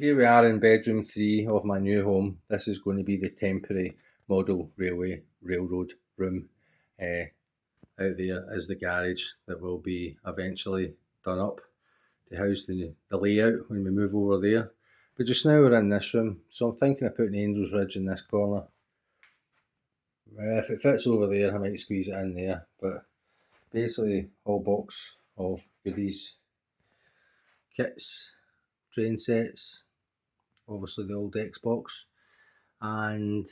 Here we are in bedroom 3 of my new home. This is going to be the temporary model railroad room. Out there is the garage that will be eventually done up to house the layout when we move over there. But just now we're in this room, so I'm thinking of putting Angel's Ridge in this corner. If it fits over there, I might squeeze it in there. But basically, whole box of goodies, kits, train sets, obviously the old Xbox, and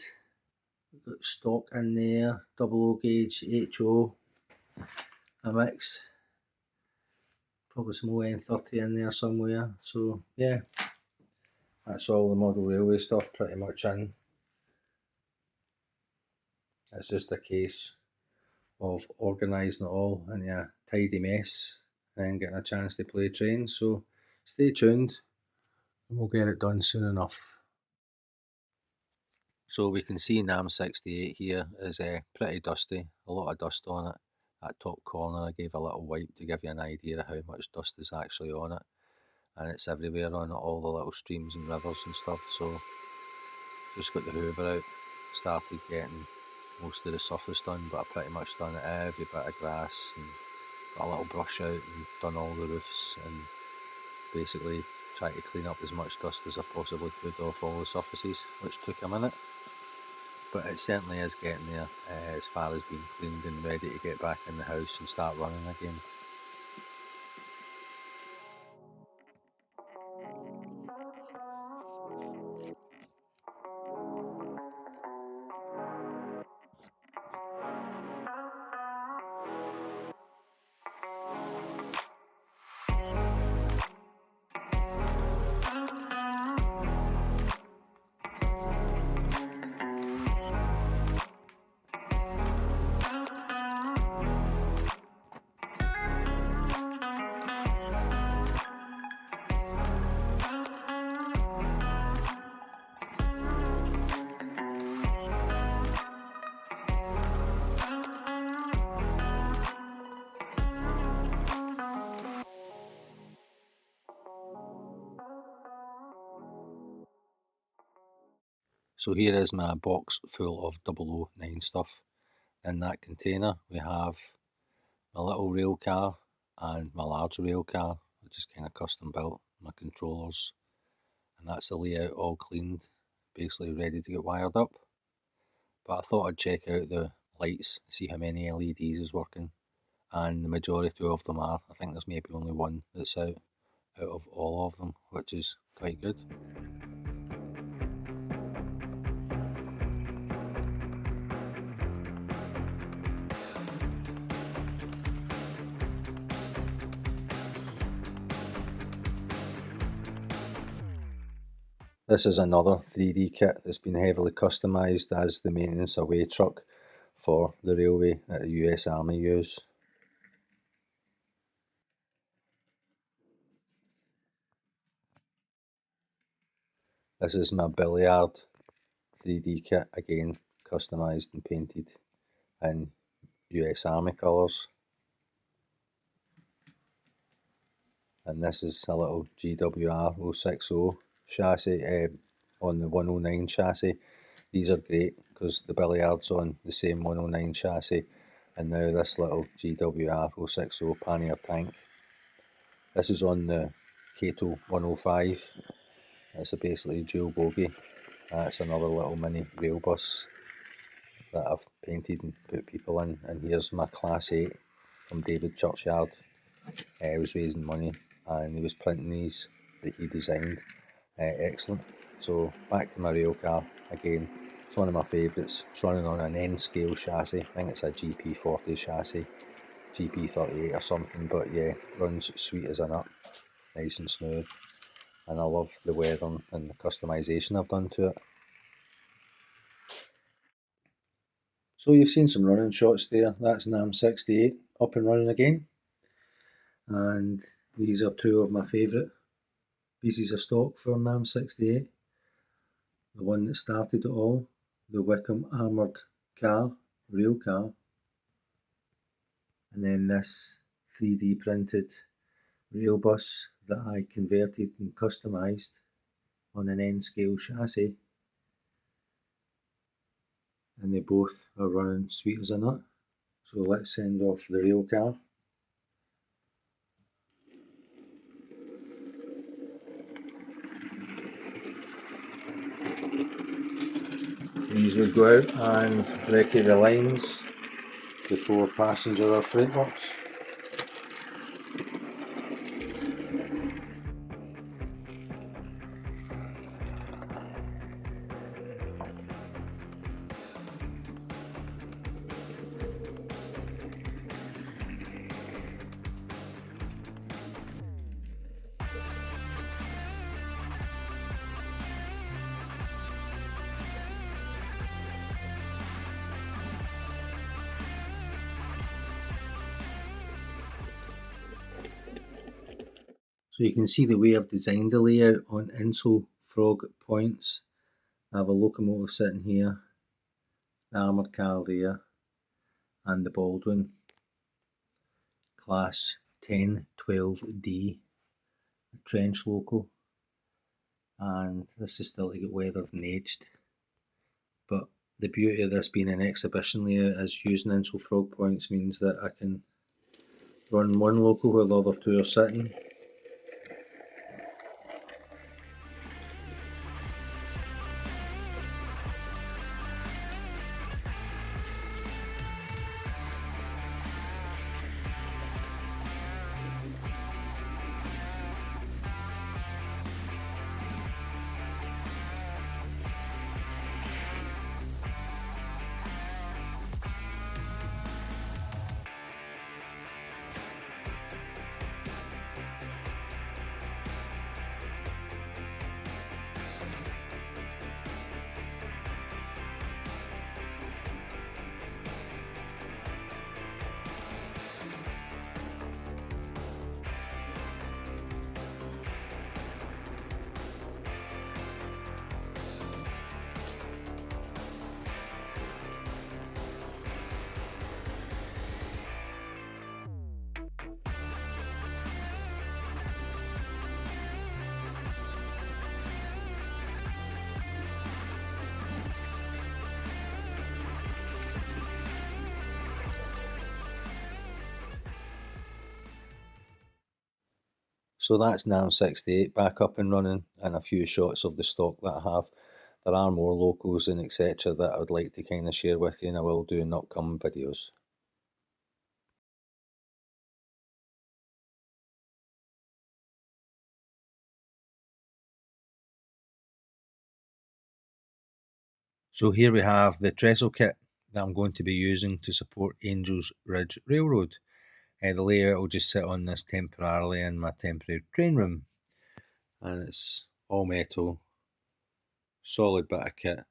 we've got stock in there, double O gauge, HO, a mix, probably some ON30 in there somewhere. So yeah, that's all the model railway stuff pretty much in. It's just a case of organising it all into a tidy mess and then getting a chance to play trains. So stay tuned and we'll get it done soon enough. So we can see NAM68 here is pretty dusty, a lot of dust on it. That top corner I gave a little wipe to give you an idea of how much dust is actually on it. And it's everywhere on it, all the little streams and rivers and stuff. So just got the hoover out, started getting most of the surface done, but I pretty much done every bit of grass and got a little brush out and done all the roofs and basically tried to clean up as much dust as I possibly could off all the surfaces, which took a minute. But it certainly is getting there as far as being cleaned and ready to get back in the house and start running again. So here is my box full of 009 stuff. In that container we have my little rail car and my large rail car, which is kind of custom built, my controllers, and that's the layout all cleaned, basically ready to get wired up. But I thought I'd check out the lights, see how many LEDs is working, and the majority of them are. I think there's maybe only one that's out of all of them, which is quite good. This is another 3D kit that's been heavily customised as the maintenance away truck for the railway that the US Army use. This is my billiard 3D kit, again customised and painted in US Army colours. And this is a little GWR 060 chassis on the 109 chassis. These are great because the billiard's on the same 109 chassis, and now this little GWR 060 pannier tank. This is on the Cato 105. It's a basically dual bogie. That's another little mini rail bus that I've painted and put people in. And here's my Class 8 from David Churchyard. He was raising money and he was printing these that he designed. Excellent. So back to my rail car again. It's one of my favourites. It's running on an N-scale chassis. I think it's a GP40 chassis, GP38 or something, but yeah, runs sweet as a nut, nice and smooth. And I love the weathering and the customisation I've done to it. So you've seen some running shots there. That's NAM68 up and running again. And these are two of my favourite pieces of stock for NAM68. The one that started it all, the Wickham armoured car, rail car. And then this 3D printed rail bus that I converted and customised on an N-scale chassis, and they both are running sweet as a nut. So let's send off the rail car. These would go out and recce the lines before passenger or freight box. So you can see the way I've designed the layout on insole frog points. I have a locomotive sitting here, the armoured car there, and the Baldwin class 1012D trench loco. And this is still to get weathered and aged. But the beauty of this being an exhibition layout is using insole frog points means that I can run one loco while the other two are sitting. So that's now 68 back up and running, and a few shots of the stock that I have. There are more locals and etc. that I would like to kind of share with you, and I will do in upcoming videos. So here we have the trestle kit that I'm going to be using to support Angel's Ridge Railroad. The layout will just sit on this temporarily in my temporary train room, and it's all metal, solid bit of kit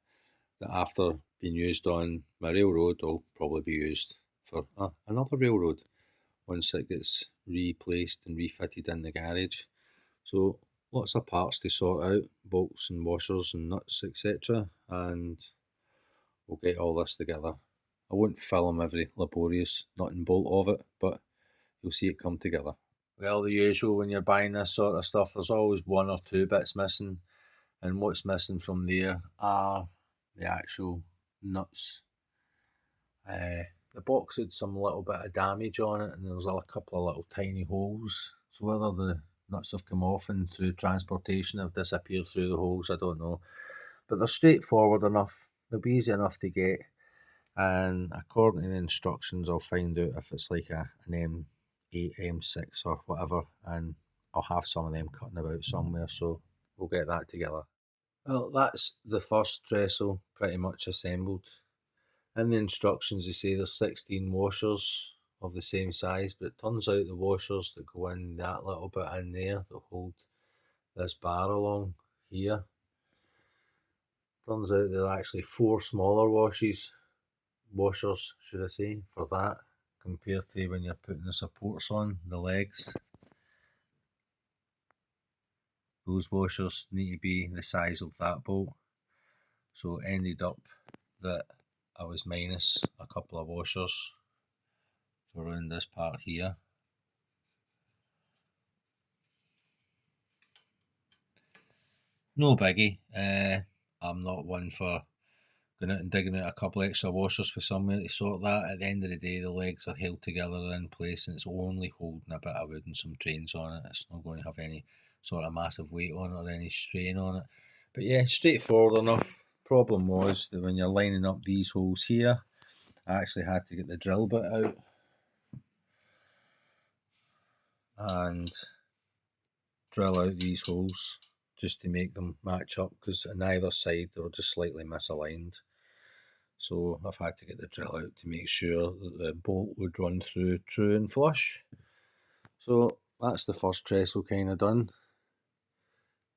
that after being used on my railroad will probably be used for another railroad once it gets replaced and refitted in the garage. So lots of parts to sort out, bolts and washers and nuts etc, and we'll get all this together. I won't film every laborious nut and bolt of it, but you'll see it come together. Well, the usual when you're buying this sort of stuff, there's always one or two bits missing, and what's missing from there are the actual nuts. The box had some little bit of damage on it, and there was a couple of little tiny holes, so whether the nuts have come off and through transportation have disappeared through the holes, I don't know, but they're straightforward enough, they'll be easy enough to get, and according to the instructions I'll find out if it's like an M8, M6 or whatever, and I'll have some of them cutting about somewhere, so we'll get that together. Well, that's the first trestle pretty much assembled. In the instructions they say there's 16 washers of the same size, but it turns out the washers that go in that little bit in there that hold this bar along here, turns out there are actually 4 smaller washers should I say, for that, compared to when you're putting the supports on, the legs. Those washers need to be the size of that bolt, so it ended up that I was minus a couple of washers for around this part here. No biggie. I'm not one for going out and digging out a couple extra washers for somewhere to sort that. At the end of the day, the legs are held together in place and it's only holding a bit of wood and some trains on it. It's not going to have any sort of massive weight on it or any strain on it. But yeah, straightforward enough. Problem was that when you're lining up these holes here, I actually had to get the drill bit out and drill out these holes just to make them match up, because on either side they were just slightly misaligned. So I've had to get the drill out to make sure that the bolt would run through true and flush. So that's the first trestle kind of done.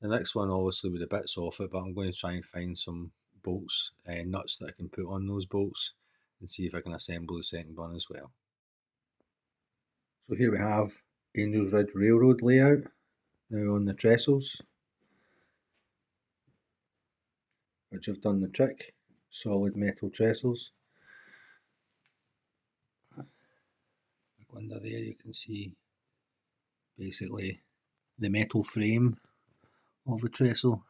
The next one obviously with the bits off it, but I'm going to try and find some bolts and nuts that I can put on those bolts and see if I can assemble the second one as well. So here we have Angel's Ridge Railroad layout now on the trestles, which have done the trick. Solid metal trestles. Under there you can see basically the metal frame of the trestle,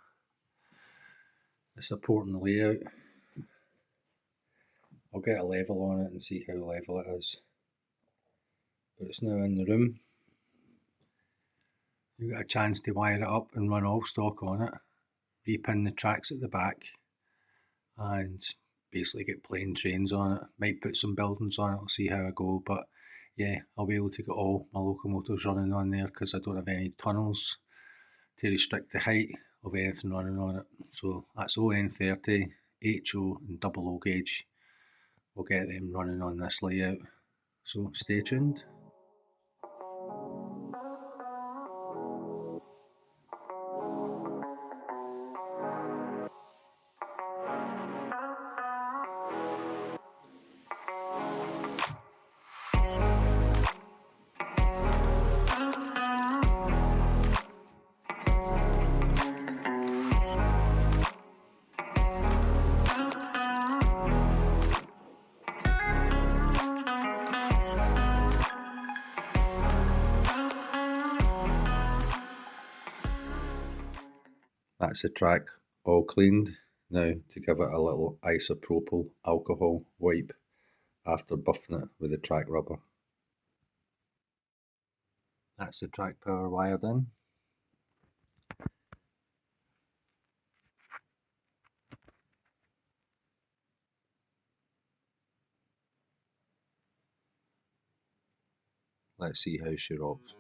the supporting the layout. I'll get a level on it and see how level it is, but it's now in the room. You get a chance to wire it up and run all stock on it, repin the tracks at the back and basically get plain trains on it. Might put some buildings on it, I'll see how I go, but yeah, I'll be able to get all my locomotives running on there because I don't have any tunnels to restrict the height of anything running on it. So that's ON30, HO and double O gauge. We'll get them running on this layout. So stay tuned. That's the track all cleaned. Now to give it a little isopropyl alcohol wipe after buffing it with the track rubber. That's the track power wired in. Let's see how she rocks.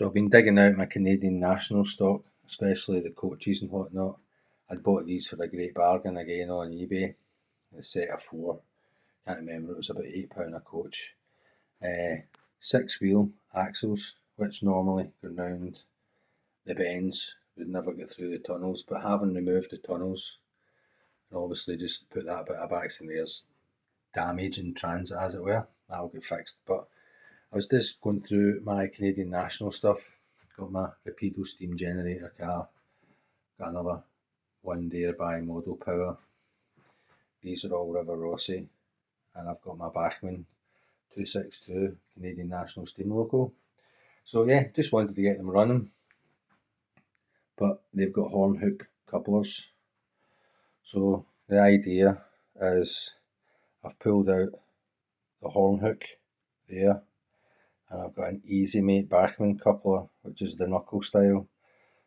So I've been digging out my Canadian national stock, especially the coaches and whatnot. I'd bought these for a great bargain again on eBay, a set of 4. Can't remember, it was about £8 a coach. 6-wheel axles, which normally go round the bends, would never get through the tunnels, but having removed the tunnels, and obviously just put that bit of axle in there's damage in transit, as it were, that'll get fixed. But I was just going through my Canadian national stuff, got my Rapido steam generator car, got another one there by Model Power. These are all River Rossi, and I've got my Bachmann 262 Canadian National Steam Loco. So yeah, just wanted to get them running, but they've got horn hook couplers. So the idea is I've pulled out the horn hook there, and I've got an Easy Mate Bachmann coupler, which is the knuckle style.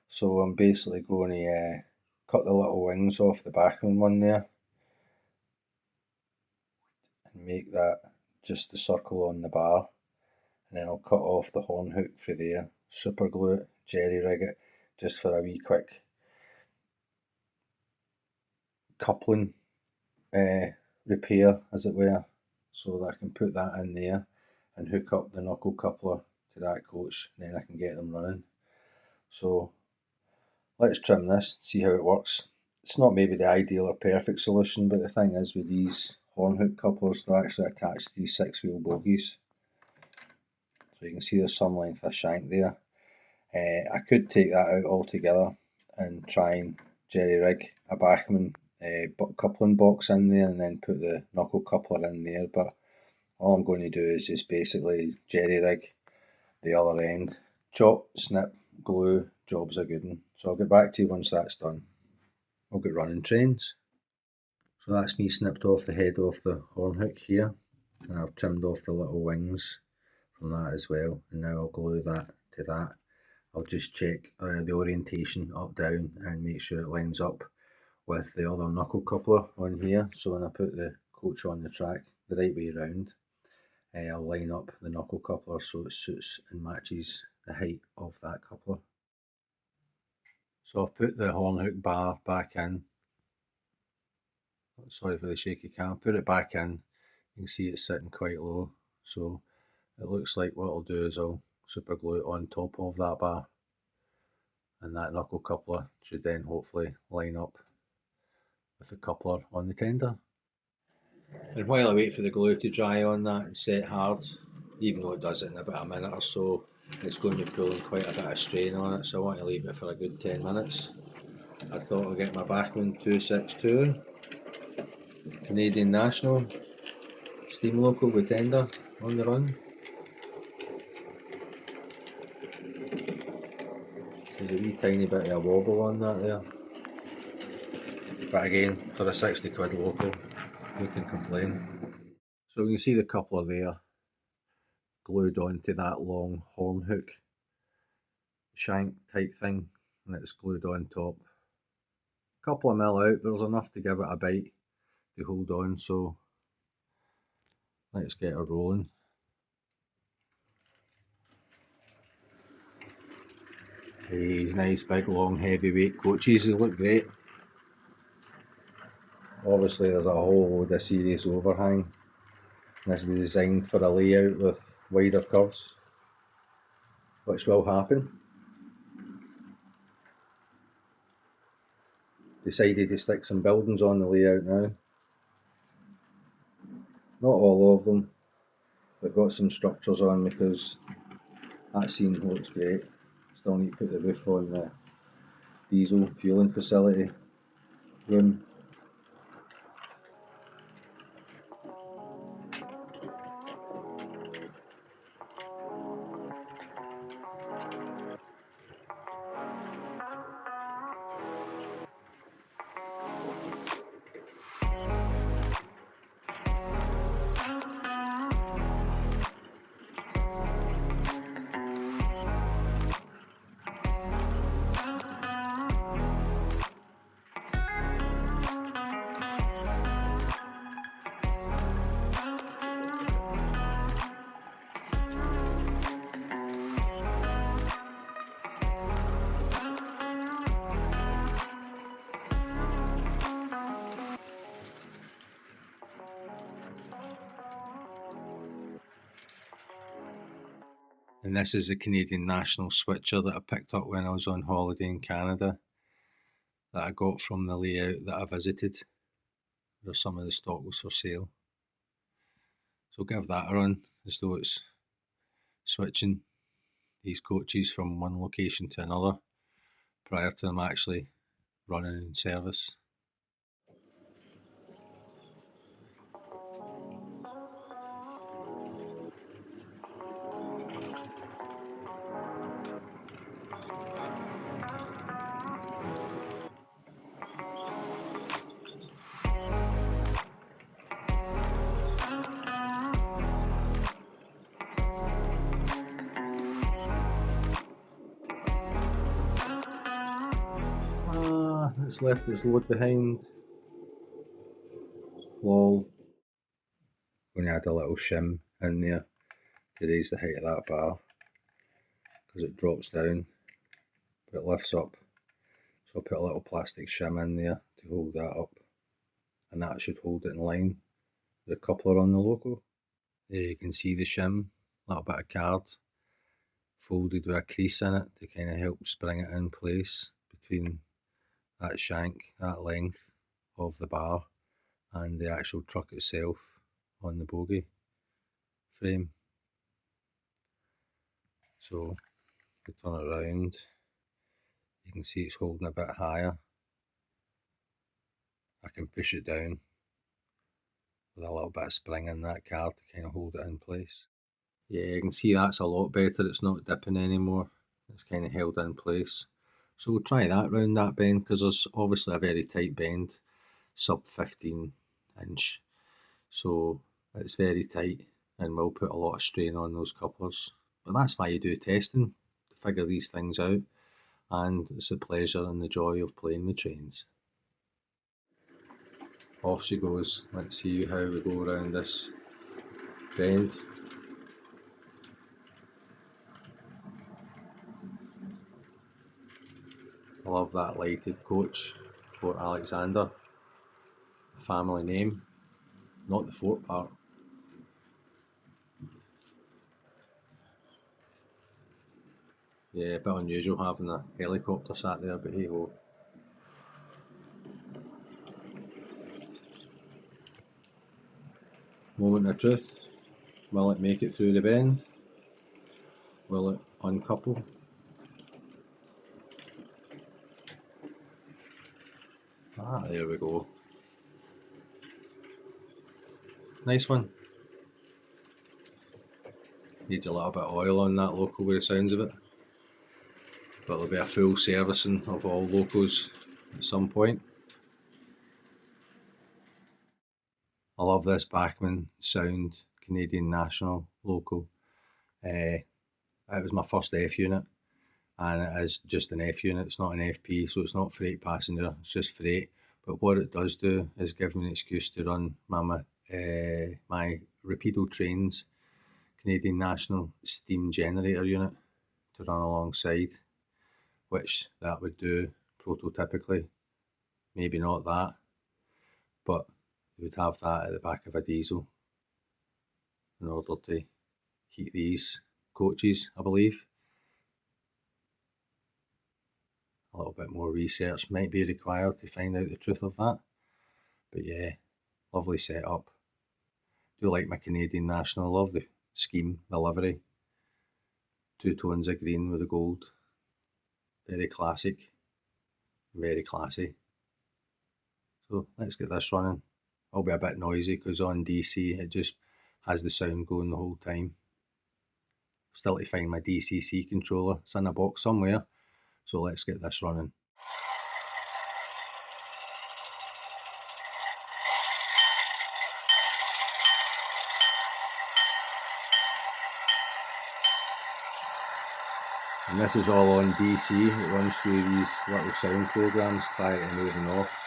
So I'm basically going to cut the little wings off the Bachmann one there and make that just the circle on the bar, and then I'll cut off the horn hook for there, super glue it, jerry rig it, just for a wee quick coupling repair, as it were, so that I can put that in there and hook up the knuckle coupler to that coach, and then I can get them running. So let's trim this, see how it works. It's not maybe the ideal or perfect solution, but the thing is with these horn hook couplers, they're actually attached to these 6-wheel bogies. So you can see there's some length of shank there. I could take that out altogether and try and jerry rig a Bachmann coupling box in there and then put the knuckle coupler in there, but all I'm going to do is just basically jerry rig the other end, chop, snip, glue, job's a good one. So I'll get back to you once that's done. I'll get running trains. So that's me snipped off the head off the horn hook here, and I've trimmed off the little wings from that as well, and now I'll glue that to that. I'll just check the orientation up down and make sure it lines up with the other knuckle coupler on here, so when I put the coach on the track the right way round, I'll line up the knuckle coupler so it suits and matches the height of that coupler. So I've put the horn hook bar back in. Sorry for the shaky cam. Put it back in. You can see it's sitting quite low, so it looks like what I'll do is I'll super glue it on top of that bar, and that knuckle coupler should then hopefully line up with the coupler on the tender. And while I wait for the glue to dry on that and set hard, even though it does it in about a minute or so, it's going to be pulling quite a bit of strain on it, so I want to leave it for a good 10 minutes. I thought I'll get my Bachmann 262 Canadian National Steam Loco with tender on the run. There's a wee tiny bit of a wobble on that there, but again, for a 60 quid local, who can complain? So you can see the coupler there glued onto that long horn hook shank type thing, and it's glued on top. A couple of mil out, there's enough to give it a bite to hold on, so let's get her rolling. These nice big long heavyweight coaches, they look great. Obviously there's a whole load of serious overhang. This is designed for a layout with wider curves, which will happen. Decided to stick some buildings on the layout now. Not all of them, but got some structures on because that scene looks great. Still need to put the roof on the diesel fueling facility room. And this is the Canadian National switcher that I picked up when I was on holiday in Canada, that I got from the layout that I visited, where some of the stock was for sale. So I'll give that a run, as though it's switching these coaches from one location to another prior to them actually running in service. It's left its load behind. Lol. Going to add a little shim in there to raise the height of that bar, because it drops down but it lifts up. So I'll put a little plastic shim in there to hold that up, and that should hold it in line with the coupler on the logo. There you can see the shim, a little bit of card folded with a crease in it to kind of help spring it in place between that shank, that length of the bar, and the actual truck itself on the bogie frame. So if we turn it around, you can see it's holding a bit higher. I can push it down with a little bit of spring in that card to kind of hold it in place. Yeah, you can see that's a lot better. It's not dipping anymore. It's kind of held in place. So we'll try that round that bend, because there's obviously a very tight bend, sub 15 inch. So it's very tight and will put a lot of strain on those couplers. But that's why you do testing, to figure these things out. And it's the pleasure and the joy of playing with trains. Off she goes. Let's see how we go around this bend. I love that lighted coach, Fort Alexander. Family name, not the fort part. Yeah, a bit unusual having a helicopter sat there, but hey ho. Moment of truth. Will it make it through the bend? Will it uncouple? Ah, there we go. Nice one. Needs a little bit of oil on that loco with the sounds of it. But there'll be a full servicing of all locos at some point. I love this Bachmann sound Canadian National loco. It was my first F unit, and it is just an F unit. It's not an FP, so it's not freight passenger, it's just freight. But what it does do is give me an excuse to run my Rapido Trains Canadian National steam generator unit to run alongside, which that would do prototypically. Maybe not that, but you would have that at the back of a diesel in order to heat these coaches, I believe. A little bit more research might be required to find out the truth of that. But yeah, lovely setup. Do like my Canadian National, love the scheme, the livery. 2 tones of green with the gold. Very classic, very classy. So let's get this running. I'll be a bit noisy because on DC it just has the sound going the whole time. Still to find my DCC controller. It's in a box somewhere. So let's get this running. And this is all on DC. It runs through these little sound programs prior to moving off.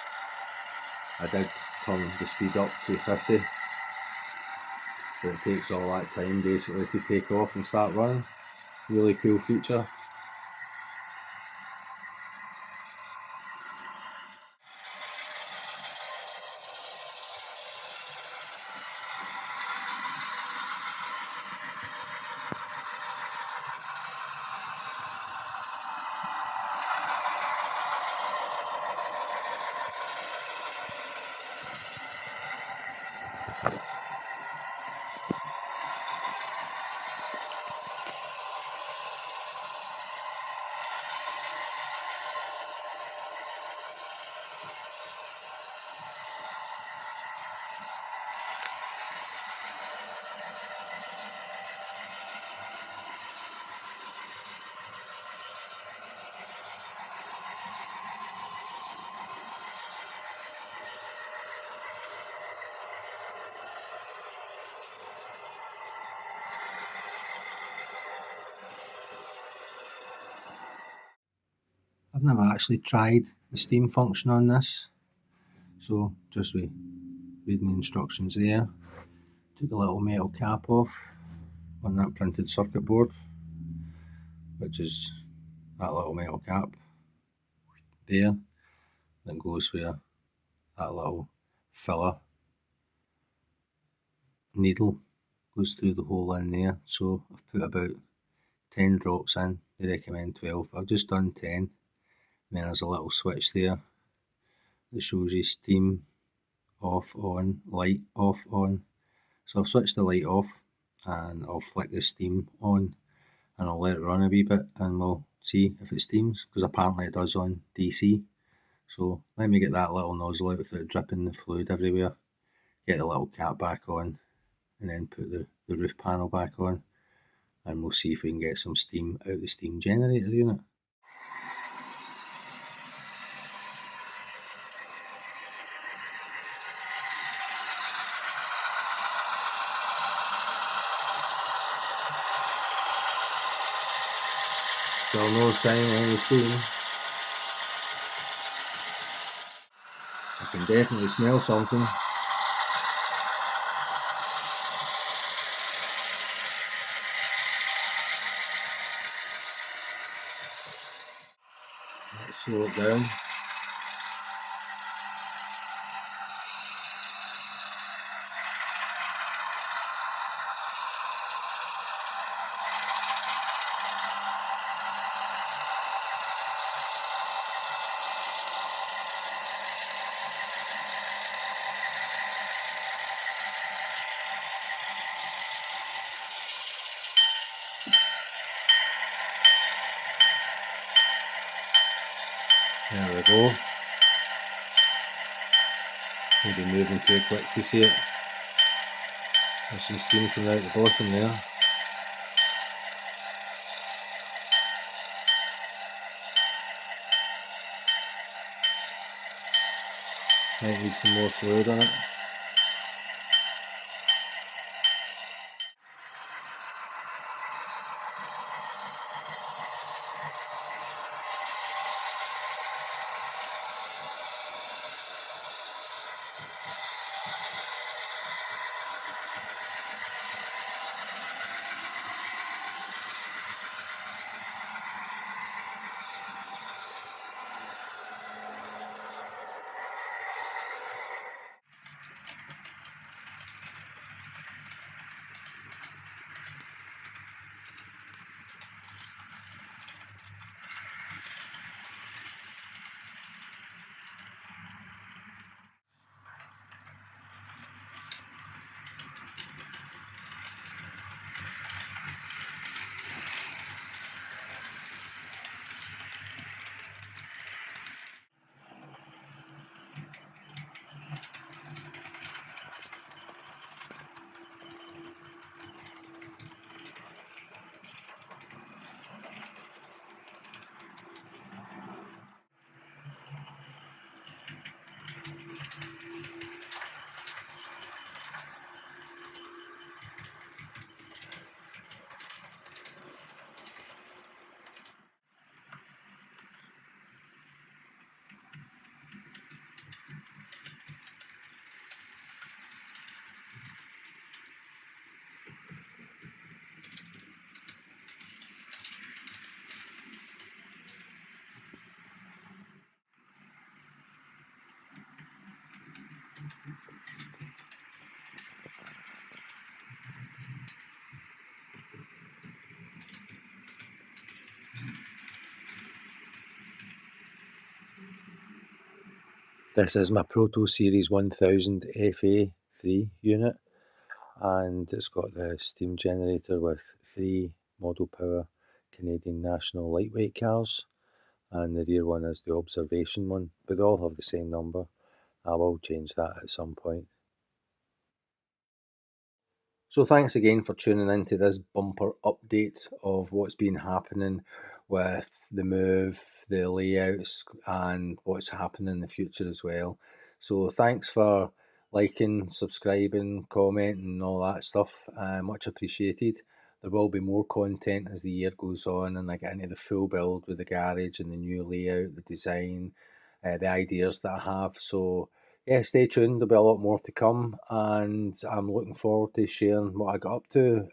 I did turn the speed up to 50, but it takes all that time basically to take off and start running. Really cool feature. I've never actually tried the steam function on this, so just reading the instructions there. Took the little metal cap off on that printed circuit board, which is that little metal cap there that goes where that little filler needle goes through the hole in there. So I've put about 10 drops in. They recommend 12, but I've just done 10. And then there's a little switch there that shows you steam off, on, light off, on. So I've switched the light off and I'll flick the steam on and I'll let it run a wee bit and we'll see if it steams, because apparently it does on DC. So let me get that little nozzle out without dripping the fluid everywhere, get the little cap back on, and then put the roof panel back on, and we'll see if we can get some steam out the steam generator unit. Still no sign of any steam. I can definitely smell something. Let's slow it down. There we go. Maybe moving too quick to see it. There's some steam coming out the bottom there. Might need some more fluid on it. This is my Proto Series 1000 FA3 unit, and it's got the steam generator with 3 model power Canadian National lightweight cars, and the rear one is the observation one, but they all have the same number. I will change that at some point. So thanks again for tuning into this bumper update of what's been happening with the move, the layouts, and what's happening in the future as well. So thanks for liking, subscribing, commenting, and all that stuff. Much appreciated. there will be more content as the year goes on, and I get into the full build with the garage and the new layout, the design, the ideas that I have. So yeah, stay tuned. There'll be a lot more to come, and I'm looking forward to sharing what I got up to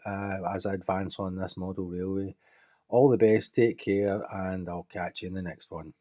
as I advance on this model railway. All the best, take care, and I'll catch you in the next one.